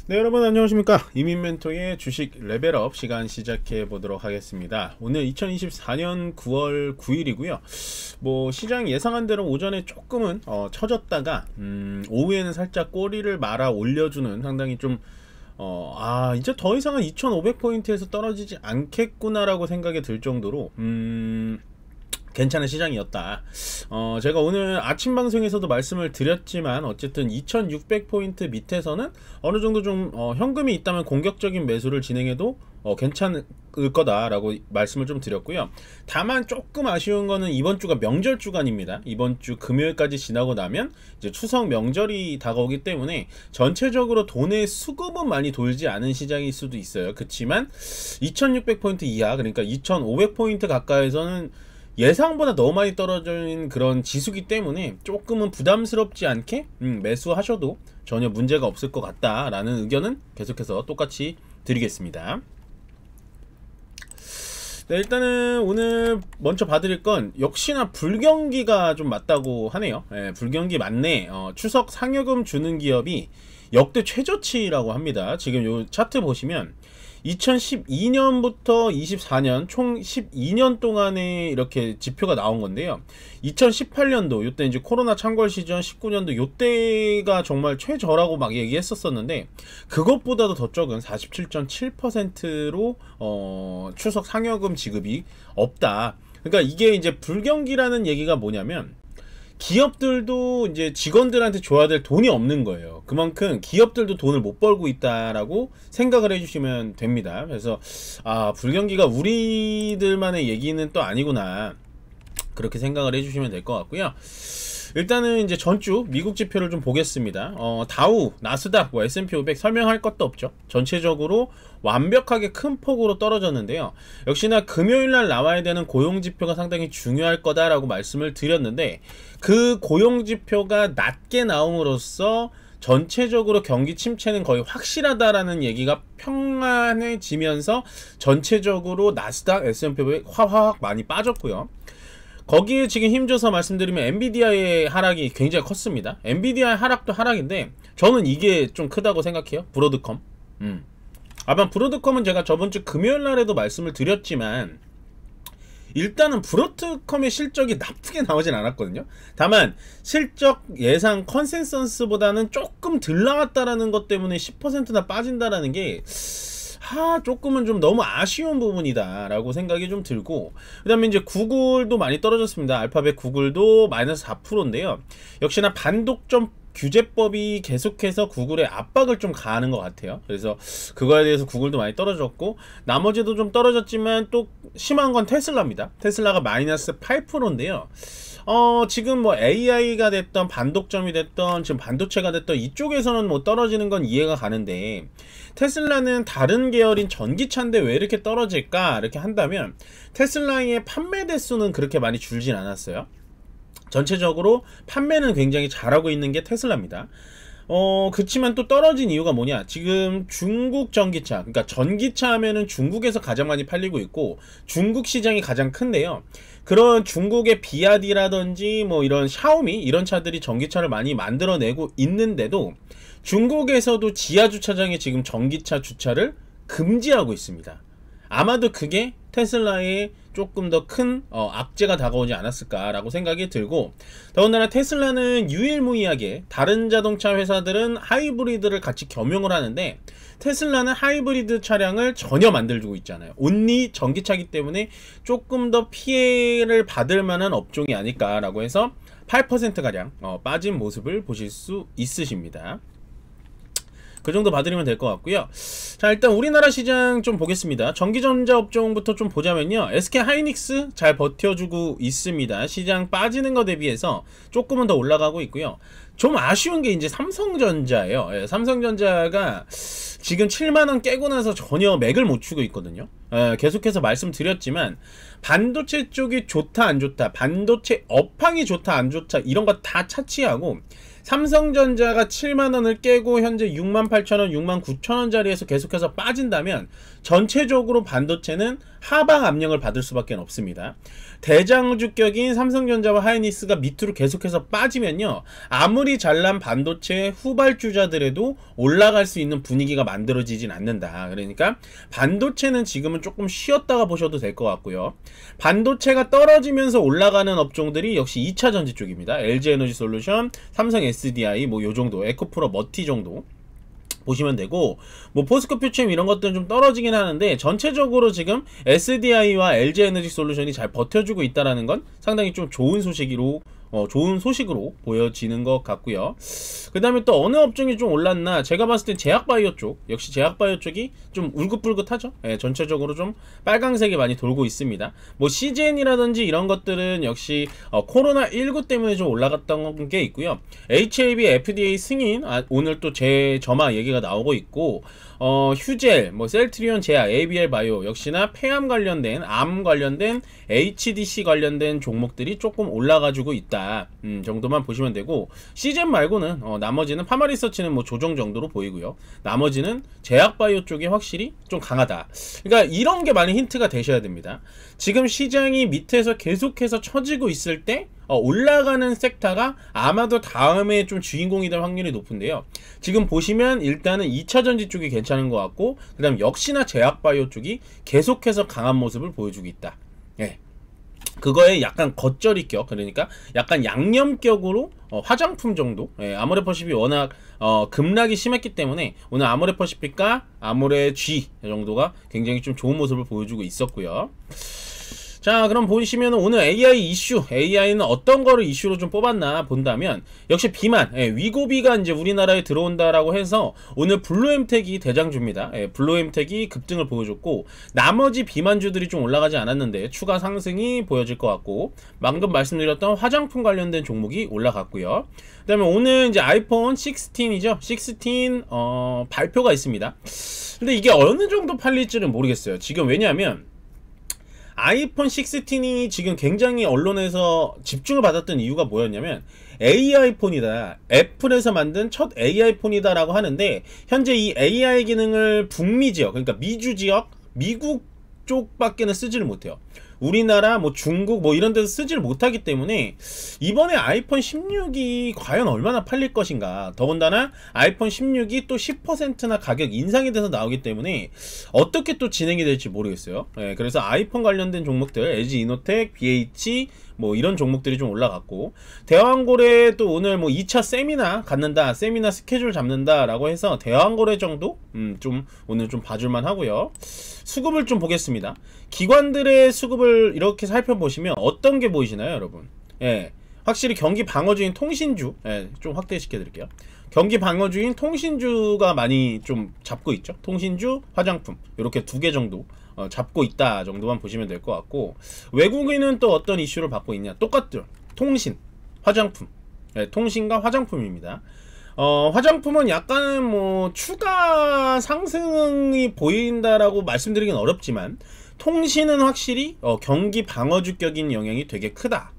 네, 여러분 안녕하십니까. 이민멘토의 주식 레벨업 시간 시작해 보도록 하겠습니다. 오늘 2024년 9월 9일이고요. 뭐 시장 예상한 대로 오전에 조금은 처졌다가 오후에는 살짝 꼬리를 말아 올려주는 상당히 좀 이제 더 이상은 2500포인트에서 떨어지지 않겠구나라고 생각이 들 정도로 괜찮은 시장이었다. 제가 오늘 아침 방송에서도 말씀을 드렸지만 어쨌든 2600포인트 밑에서는 어느 정도 좀 현금이 있다면 공격적인 매수를 진행해도 괜찮을 거다라고 말씀을 좀 드렸고요. 다만 조금 아쉬운 거는 이번 주가 명절 주간입니다. 이번 주 금요일까지 지나고 나면 이제 추석 명절이 다가오기 때문에 전체적으로 돈의 수급은 많이 돌지 않은 시장일 수도 있어요. 그렇지만 2600포인트 이하, 그러니까 2500포인트 가까이에서는 예상보다 너무 많이 떨어진 그런 지수기 때문에 조금은 부담스럽지 않게 매수하셔도 전혀 문제가 없을 것 같다라는 의견은 계속해서 똑같이 드리겠습니다. 네, 일단은 오늘 먼저 봐드릴 건 역시나 불경기가 좀 맞다고 하네요. 불경기 맞네. 추석 상여금 주는 기업이 역대 최저치라고 합니다. 지금 요 차트 보시면 2012년부터 24년 총 12년 동안에 이렇게 지표가 나온 건데요. 2018년도 요때 이제 코로나 창궐 시전, 19년도 요때가 정말 최저라고 막 얘기했었었는데 그것보다도 더 적은 47.7%로 추석 상여금 지급이 없다. 그러니까 이게 이제 불경기라는 얘기가 뭐냐면 기업들도 이제 직원들한테 줘야 될 돈이 없는 거예요. 그만큼 기업들도 돈을 못 벌고 있다라고 생각을 해주시면 됩니다. 그래서 불경기가 우리들만의 얘기는 또 아니구나, 그렇게 생각을 해주시면 될 것 같고요. 일단은 이제 전주 미국 지표를 좀 보겠습니다. 다우, 나스닥, S&P 500 설명할 것도 없죠. 전체적으로 완벽하게 큰 폭으로 떨어졌는데요. 역시나 금요일날 나와야 되는 고용지표가 상당히 중요할 거다라고 말씀을 드렸는데 그 고용지표가 낮게 나옴으로써 전체적으로 경기 침체는 거의 확실하다라는 얘기가 평안해지면서 전체적으로 나스닥, S&P 500 확 많이 빠졌고요. 거기에 지금 힘줘서 말씀드리면 엔비디아의 하락이 굉장히 컸습니다. 엔비디아의 하락도 하락인데 저는 이게 좀 크다고 생각해요. 브로드컴. 아마 브로드컴은 제가 저번주 금요일날에도 말씀을 드렸지만 일단은 브로드컴의 실적이 나쁘게 나오진 않았거든요. 다만 실적 예상 컨센서스보다는 조금 덜 나왔다라는 것 때문에 10%나 빠진다라는 게 조금은 좀 너무 아쉬운 부분이다 라고 생각이 좀 들고, 그 다음에 이제 구글도 많이 떨어졌습니다. 알파벳 구글도 마이너스 4%인데요 역시나 반독점 규제법이 계속해서 구글에 압박을 좀 가하는 것 같아요. 그래서 그거에 대해서 구글도 많이 떨어졌고, 나머지도 좀 떨어졌지만 또 심한 건 테슬라입니다. 테슬라가 마이너스 8%인데요 지금 뭐 AI가 됐던 반독점이 됐던 지금 반도체가 됐던 이쪽에서는 뭐 떨어지는 건 이해가 가는데 테슬라는 다른 계열인 전기차인데 왜 이렇게 떨어질까 이렇게 한다면 테슬라의 판매 대수는 그렇게 많이 줄진 않았어요. 전체적으로 판매는 굉장히 잘하고 있는 게 테슬라입니다. 그치만 또 떨어진 이유가 뭐냐, 지금 중국 전기차, 그러니까 전기차 하면은 중국에서 가장 많이 팔리고 있고 중국 시장이 가장 큰데요, 그런 중국의 비아디라든지 뭐 이런 샤오미 이런 차들이 전기차를 많이 만들어내고 있는데도 중국에서도 지하주차장에 지금 전기차 주차를 금지하고 있습니다. 아마도 그게 테슬라의 조금 더 큰 악재가 다가오지 않았을까라고 생각이 들고, 더군다나 테슬라는 유일무이하게 다른 자동차 회사들은 하이브리드를 같이 겸용을 하는데 테슬라는 하이브리드 차량을 전혀 만들고 있잖아요. 온리 전기차기 때문에 조금 더 피해를 받을 만한 업종이 아닐까라고 해서 8%가량 빠진 모습을 보실 수 있으십니다. 그 정도 봐드리면 될 것 같고요. 자, 일단 우리나라 시장 좀 보겠습니다. 전기전자 업종부터 좀 보자면요, SK 하이닉스 잘 버텨주고 있습니다. 시장 빠지는 거 대비해서 조금은 더 올라가고 있고요. 좀 아쉬운 게 이제 삼성전자예요. 삼성전자가 지금 7만원 깨고 나서 전혀 맥을 못 추고 있거든요. 계속해서 말씀드렸지만 반도체 쪽이 좋다 안 좋다, 반도체 업황이 좋다 안 좋다 이런 거 다 차치하고 삼성전자가 7만원을 깨고 현재 68,000원, 69,000원 자리에서 계속해서 빠진다면 전체적으로 반도체는 하방 압력을 받을 수밖에 없습니다. 대장주격인 삼성전자와 하이닉스가 밑으로 계속해서 빠지면요, 아무리 잘난 반도체 후발주자들에도 올라갈 수 있는 분위기가 만들어지진 않는다. 그러니까 반도체는 지금은 조금 쉬었다가 보셔도 될 것 같고요. 반도체가 떨어지면서 올라가는 업종들이 역시 2차전지 쪽입니다. LG에너지솔루션, 삼성 SDI 뭐 요정도, 에코프로 머티 정도 보시면 되고, 뭐 포스코 퓨처엠 이런 것들은 좀 떨어지긴 하는데 전체적으로 지금 SDI와 LG에너지솔루션이 잘 버텨주고 있다라는 건 상당히 좀 좋은 소식으로 보여지는 것 같고요. 그 다음에 또 어느 업종이 좀 올랐나, 제가 봤을 땐 제약바이오 쪽, 역시 제약바이오 쪽이 좀 울긋불긋하죠. 예, 전체적으로 좀 빨강색이 많이 돌고 있습니다. 뭐 CGN이라든지 이런 것들은 역시 코로나19 때문에 좀 올라갔던 게 있고요. HAB FDA 승인, 오늘 또 저마 얘기가 나오고 있고, 휴젤, 뭐 셀트리온 제약, ABL 바이오 역시나 폐암 관련된, 암 관련된, HDC 관련된 종목들이 조금 올라가지고 있다 정도만 보시면 되고, 시젠 말고는 나머지는 파마리서치는 뭐 조정 정도로 보이고요. 나머지는 제약바이오 쪽이 확실히 좀 강하다. 그러니까 이런 게 많이 힌트가 되셔야 됩니다. 지금 시장이 밑에서 계속해서 처지고 있을 때 올라가는 섹터가 아마도 다음에 좀 주인공이 될 확률이 높은데요. 지금 보시면 일단은 2차전지 쪽이 괜찮은 것 같고, 그 다음 역시나 제약바이오 쪽이 계속해서 강한 모습을 보여주고 있다. 예. 그거에 약간 겉절이격, 그러니까 약간 양념격으로 화장품 정도, 예, 아모레퍼시픽이 워낙 급락이 심했기 때문에 오늘 아모레퍼시픽과 아모레 G 정도가 굉장히 좀 좋은 모습을 보여주고 있었고요. 자, 그럼 보시면 오늘 AI 이슈, AI는 어떤 거를 이슈로 좀 뽑았나 본다면 역시 비만, 위고비가 이제 우리나라에 들어온다라고 해서 오늘 블루엠텍이 대장주입니다. 블루엠텍이 급등을 보여줬고, 나머지 비만주들이 좀 올라가지 않았는데 추가 상승이 보여질 것 같고, 방금 화장품 관련된 종목이 올라갔고요. 그 다음에 오늘 이제 아이폰 16이죠. 16 발표가 있습니다. 근데 이게 어느 정도 팔릴지는 모르겠어요. 지금 왜냐하면 아이폰 16이 지금 굉장히 언론에서 집중을 받았던 이유가 뭐였냐면 AI폰이다, 애플에서 만든 첫 AI폰이다 라고 하는데, 현재 이 AI 기능을 북미 지역, 그러니까 미주 지역, 미국 쪽밖에는 쓰지를 못해요. 우리나라, 뭐 중국, 뭐 이런 데서 쓰지를 못하기 때문에 이번에 아이폰 16이 과연 얼마나 팔릴 것인가. 더군다나 아이폰 16이 또 10%나 가격 인상이 돼서 나오기 때문에 어떻게 또 진행이 될지 모르겠어요. 그래서 아이폰 관련된 종목들, LG이노텍, BH 뭐 이런 종목들이 좀 올라갔고, 대왕고래 또 오늘 뭐 2차 세미나 갖는다, 세미나 스케줄 잡는다 라고 해서 대왕고래 정도 좀 오늘 좀 봐줄만 하고요. 수급을 좀 보겠습니다. 기관들의 수급을 이렇게 살펴보시면 어떤 게 보이시나요, 여러분? 확실히 경기 방어주인 통신주, 좀 확대시켜 드릴게요. 경기 방어주인 통신주가 많이 좀 잡고 있죠. 통신주, 화장품 이렇게 두 개 정도 잡고 있다 정도만 보시면 될 것 같고, 외국인은 또 어떤 이슈를 받고 있냐, 똑같죠. 통신, 화장품, 통신과 화장품입니다. 화장품은 약간은 뭐 추가 상승이 보인다라고 말씀드리긴 어렵지만, 통신은 확실히 경기 방어주격인 영향이 되게 크다.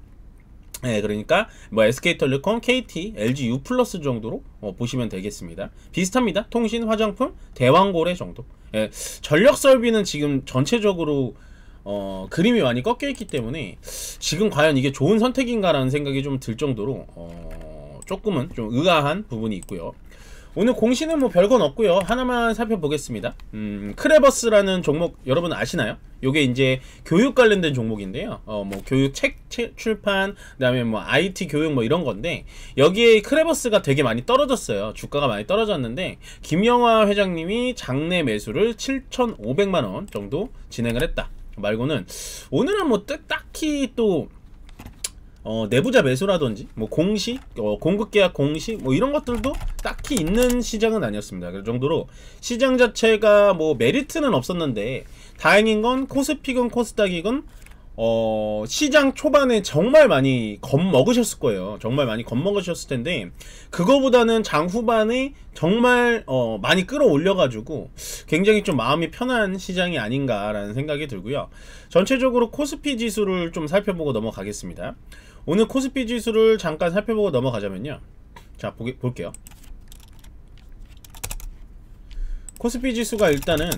그러니까 뭐 SK텔레콤, KT, LG U+ 정도로 보시면 되겠습니다. 비슷합니다. 통신, 화장품, 대왕고래 정도. 전력설비는 지금 전체적으로 그림이 많이 꺾여 있기 때문에 지금 과연 이게 좋은 선택인가라는 생각이 좀 들 정도로 조금은 좀 의아한 부분이 있고요. 오늘 공시는 뭐 별건 없고요. 하나만 살펴보겠습니다. 크레버스라는 종목 여러분 아시나요? 요게 이제 교육 관련된 종목인데요. 뭐 교육 책 출판, 그다음에 뭐 IT 교육 뭐 이런 건데, 여기에 크레버스가 되게 많이 떨어졌어요. 주가가 많이 떨어졌는데 김영화 회장님이 장내 매수를 7,500만 원 정도 진행을 했다 말고는 오늘은 뭐 딱히 또 내부자 매수라든지 뭐 공시, 공급계약 공시 뭐 이런 것들도 딱히 있는 시장은 아니었습니다. 그 정도로 시장 자체가 뭐 메리트는 없었는데, 다행인 건 코스피건 코스닥이건 시장 초반에 정말 많이 겁먹으셨을 거예요. 정말 많이 겁먹으셨을 텐데, 그거보다는 장 후반에 정말 많이 끌어올려 가지고 굉장히 좀 마음이 편한 시장이 아닌가라는 생각이 들고요. 전체적으로 코스피 지수를 좀 살펴보고 넘어가겠습니다. 오늘 코스피 지수를 잠깐 살펴보고 넘어가자면요, 자 볼게요. 코스피 지수가 일단은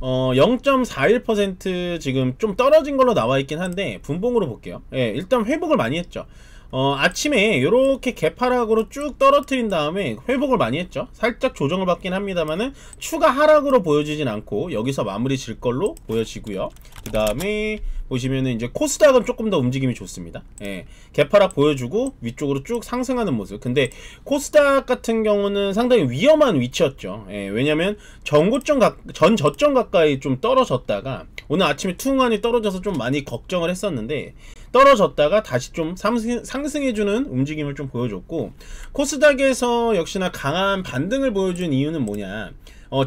0.41% 지금 좀 떨어진 걸로 나와 있긴 한데 분봉으로 볼게요. 예, 일단 회복을 많이 했죠. 아침에 이렇게 개파락으로 쭉 떨어뜨린 다음에 회복을 많이 했죠. 살짝 조정을 받긴 합니다만은 추가 하락으로 보여지진 않고 여기서 마무리 질 걸로 보여지고요. 그 다음에 보시면은 이제 코스닥은 조금 더 움직임이 좋습니다. 예, 개파락 보여주고 위쪽으로 쭉 상승하는 모습. 근데 코스닥 같은 경우는 상당히 위험한 위치였죠. 예, 왜냐면 전고점 전 저점 가까이 좀 떨어졌다가 오늘 아침에 퉁하니 떨어져서 좀 많이 걱정을 했었는데 떨어졌다가 다시 좀 상승해주는 움직임을 좀 보여줬고, 코스닥에서 역시나 강한 반등을 보여준 이유는 뭐냐,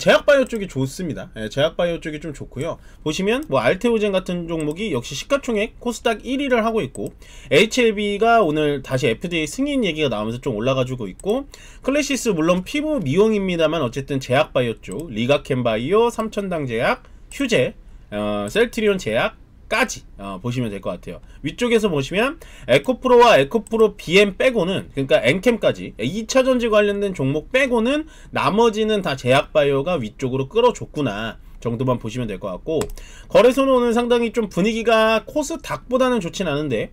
제약바이오 쪽이 좋습니다. 예, 제약바이오 쪽이 좀 좋고요. 보시면 뭐 알테오젠 같은 종목이 역시 시가총액 코스닥 1위를 하고 있고, HLB가 오늘 다시 FDA 승인 얘기가 나오면서 좀 올라가지고 있고, 클래시스 물론 피부 미용입니다만 어쨌든 제약바이오 쪽 리가켄바이오, 삼천당제약, 휴제, 셀트리온 제약 까지 보시면 될 것 같아요. 위쪽에서 보시면 에코프로와 에코프로 BM 빼고는, 그러니까 엔캠까지 2차전지 관련된 종목 빼고는 나머지는 다 제약바이오가 위쪽으로 끌어줬구나 정도만 보시면 될 것 같고, 거래소는 오늘 상당히 좀 분위기가 코스닥보다는 좋진 않은데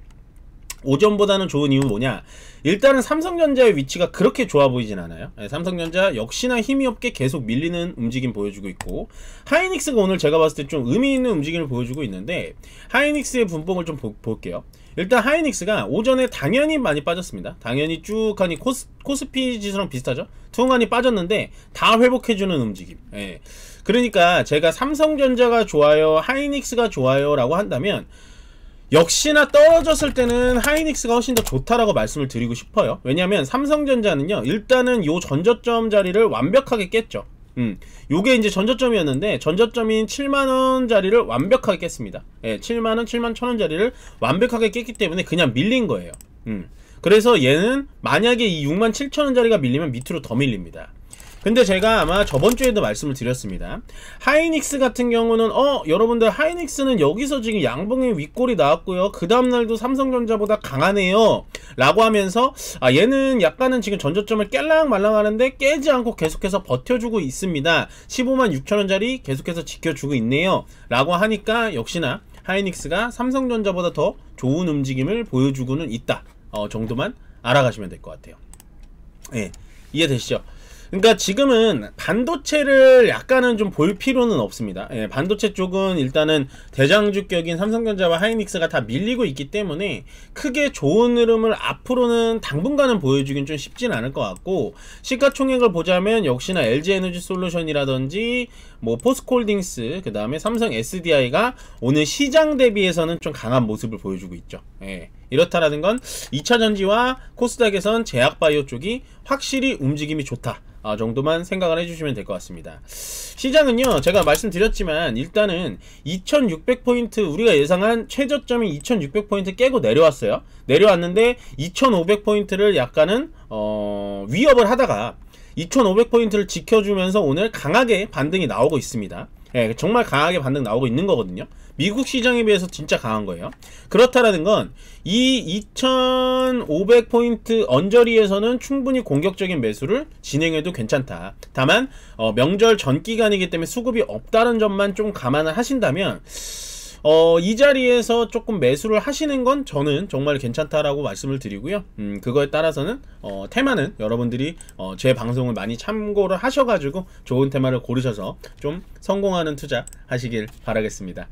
오전보다는 좋은 이유는 뭐냐, 일단은 삼성전자의 위치가 그렇게 좋아 보이진 않아요. 삼성전자 역시나 힘이 없게 계속 밀리는 움직임 보여주고 있고, 하이닉스가 오늘 제가 봤을 때 좀 의미 있는 움직임을 보여주고 있는데, 하이닉스의 분봉을 좀 볼게요. 일단 하이닉스가 오전에 당연히 많이 빠졌습니다. 당연히 쭉 하니 코스피 지수랑 비슷하죠. 퉁하니 빠졌는데 다 회복해주는 움직임. 예. 그러니까 제가 삼성전자가 좋아요, 하이닉스가 좋아요 라고 한다면 역시나 떨어졌을 때는 하이닉스가 훨씬 더 좋다라고 말씀을 드리고 싶어요. 왜냐면 삼성전자는요, 일단은 요 전저점 자리를 완벽하게 깼죠. 요게 이제 전저점이었는데 전저점인 7만원 자리를 완벽하게 깼습니다. 예, 7만원, 7만 1천원 자리를 완벽하게 깼기 때문에 그냥 밀린 거예요. 그래서 얘는 만약에 이 6만 7천원 자리가 밀리면 밑으로 더 밀립니다. 근데 제가 아마 저번주에도 말씀을 드렸습니다. 하이닉스 같은 경우는 여러분들 하이닉스는 여기서 지금 양봉의 윗골이 나왔고요, 그 다음날도 삼성전자보다 강하네요 라고 하면서 얘는 약간은 지금 전저점을 깰랑말랑 하는데 깨지 않고 계속해서 버텨주고 있습니다, 15만 6천원짜리 계속해서 지켜주고 있네요 라고 하니까 역시나 하이닉스가 삼성전자보다 더 좋은 움직임을 보여주고는 있다 정도만 알아가시면 될 것 같아요. 예, 이해되시죠? 그러니까 지금은 반도체를 약간은 좀 볼 필요는 없습니다. 예, 반도체 쪽은 일단은 대장주격인 삼성전자와 하이닉스가 다 밀리고 있기 때문에 크게 좋은 흐름을 앞으로는 당분간은 보여주긴 좀 쉽진 않을 것 같고, 시가총액을 보자면 역시나 LG에너지솔루션이라든지 뭐 포스코홀딩스, 그 다음에 삼성 SDI가 오늘 시장 대비해서는 좀 강한 모습을 보여주고 있죠. 예. 이렇다라는 건 2차전지와 코스닥에선 제약바이오 쪽이 확실히 움직임이 좋다 정도만 생각을 해주시면 될 것 같습니다. 시장은요, 제가 말씀드렸지만 일단은 2600포인트, 우리가 예상한 최저점이 2600포인트 깨고 내려왔어요. 내려왔는데 2500포인트를 약간은 위협을 하다가 2500포인트를 지켜주면서 오늘 강하게 반등이 나오고 있습니다. 예, 정말 강하게 반등 나오고 있는 거거든요. 미국 시장에 비해서 진짜 강한 거예요. 그렇다라는 건 이 2500포인트 언저리에서는 충분히 공격적인 매수를 진행해도 괜찮다. 다만 명절 전 기간이기 때문에 수급이 없다는 점만 좀 감안을 하신다면 이 자리에서 조금 매수를 하시는 건 저는 정말 괜찮다라고 말씀을 드리고요. 그거에 따라서는 테마는 여러분들이 제 방송을 많이 참고를 하셔가지고 좋은 테마를 고르셔서 좀 성공하는 투자 하시길 바라겠습니다.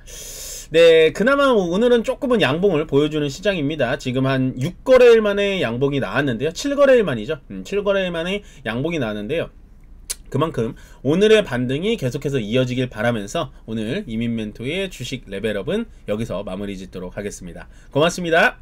네, 그나마 오늘은 조금은 양봉을 보여주는 시장입니다. 지금 한 6거래일 만에 양봉이 나왔는데요. 7거래일 만이죠. 7거래일 만에 양봉이 나왔는데요. 그만큼 오늘의 반등이 계속해서 이어지길 바라면서 오늘 이민멘토의 주식 레벨업은 여기서 마무리 짓도록 하겠습니다. 고맙습니다.